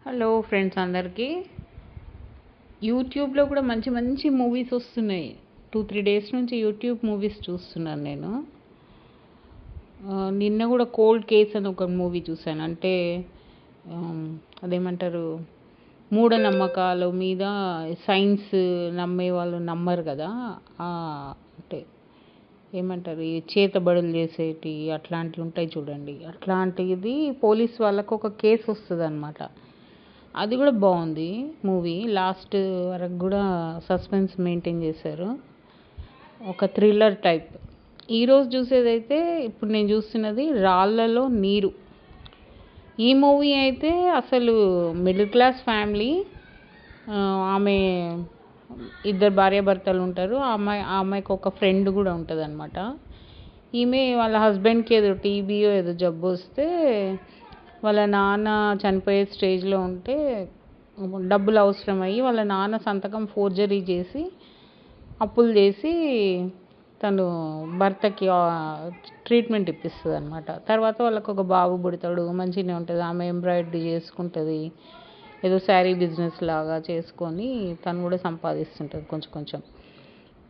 Hello friends అందరికీ. యూట్యూబ్లో కూడా మంచి మంచి మూవీస్ వస్తున్నాయి. 2-3 డేస్ నుంచి యూట్యూబ్ మూవీస్ చూస్తున్నాను నేను. నిన్న కూడా కోల్డ్ కేస్ అని ఒక మూవీ చూశాను. అంటే అదేమంటారు, మూఢనమ్మకాల మీద సైన్స్ నమ్మే వాళ్ళు నమ్మరు కదా. అంటే ఏమంటారు, ఈ చేతబడులు చేసేటి అట్లాంటివి ఉంటాయి చూడండి. అట్లాంటిది పోలీస్ వాళ్ళకు ఒక కేసు వస్తుంది అనమాట. అది కూడా బాగుంది మూవీ. లాస్ట్ వరకు కూడా సస్పెన్స్ మెయింటైన్ చేశారు. ఒక థ్రిల్లర్ టైప్. ఈరోజు చూసేదైతే ఇప్పుడు నేను చూస్తున్నది రాళ్ళలో నీరు. ఈ మూవీ అయితే అసలు మిడిల్ క్లాస్ ఫ్యామిలీ. ఆమె ఇద్దరు భార్యాభర్తలు ఉంటారు. ఆ అమ్మాయికి ఒక ఫ్రెండ్ కూడా ఉంటుంది అనమాట. ఈమె వాళ్ళ హస్బెండ్కి ఏదో టీబీయో ఏదో జబ్బు వస్తే వాళ్ళ నాన్న చనిపోయే స్టేజ్లో ఉంటే డబ్బులు అవసరమయ్యి వాళ్ళ నాన్న సంతకం ఫోర్జరీ చేసి అప్పులు చేసి తను భర్తకి ట్రీట్మెంట్ ఇప్పిస్తుంది అనమాట. తర్వాత వాళ్ళకు ఒక బాబు పుడతాడు. మంచిగానే ఉంటుంది. ఆమె ఎంబ్రాయిడరీ చేసుకుంటుంది. ఏదో శారీ బిజినెస్ లాగా చేసుకొని తను కూడా సంపాదిస్తుంటుంది కొంచెం కొంచెం.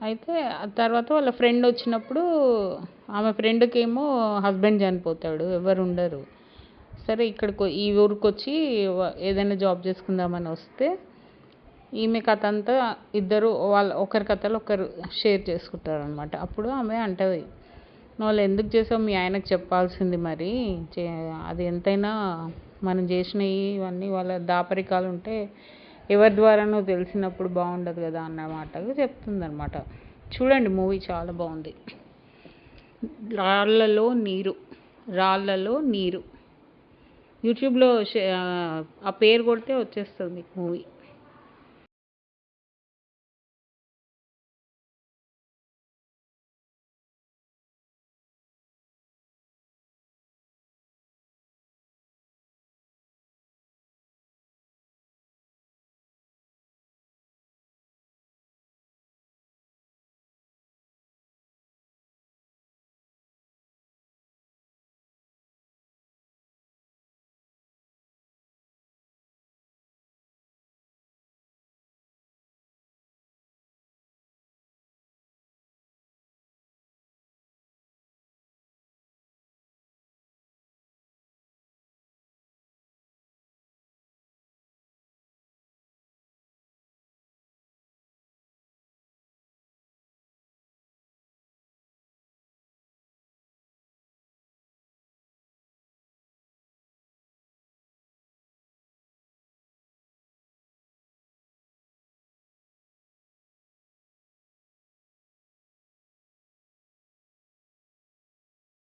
అయితే ఆ తర్వాత వాళ్ళ ఫ్రెండ్ వచ్చినప్పుడు ఆమె ఫ్రెండ్కి ఏమో హస్బెండ్ చనిపోతాడు, ఎవరు ఉండరు. సరే ఇక్కడికి ఈ ఊరికి వచ్చి ఏదైనా జాబ్ చేసుకుందామని వస్తే ఈమె కథ అంతా ఇద్దరు వాళ్ళ ఒకరి కథలు ఒకరు షేర్ చేసుకుంటారు అనమాట. అప్పుడు ఆమె అంటది, వాళ్ళు ఎందుకు చేసావు, మీ ఆయనకు చెప్పాల్సింది మరి. అది ఎంతైనా మనం చేసినవి ఇవన్నీ వాళ్ళ దాపరికాలు ఉంటే ఎవరి ద్వారానో తెలిసినప్పుడు బాగుండదు కదా అన్నమాట చెప్తుంది అనమాట. చూడండి, మూవీ చాలా బాగుంది. రాళ్ళలో నీరు. రాళ్ళలో నీరు. యూట్యూబ్లో ఆ పేరు కొడితే వచ్చేస్తుంది మీకు మూవీ.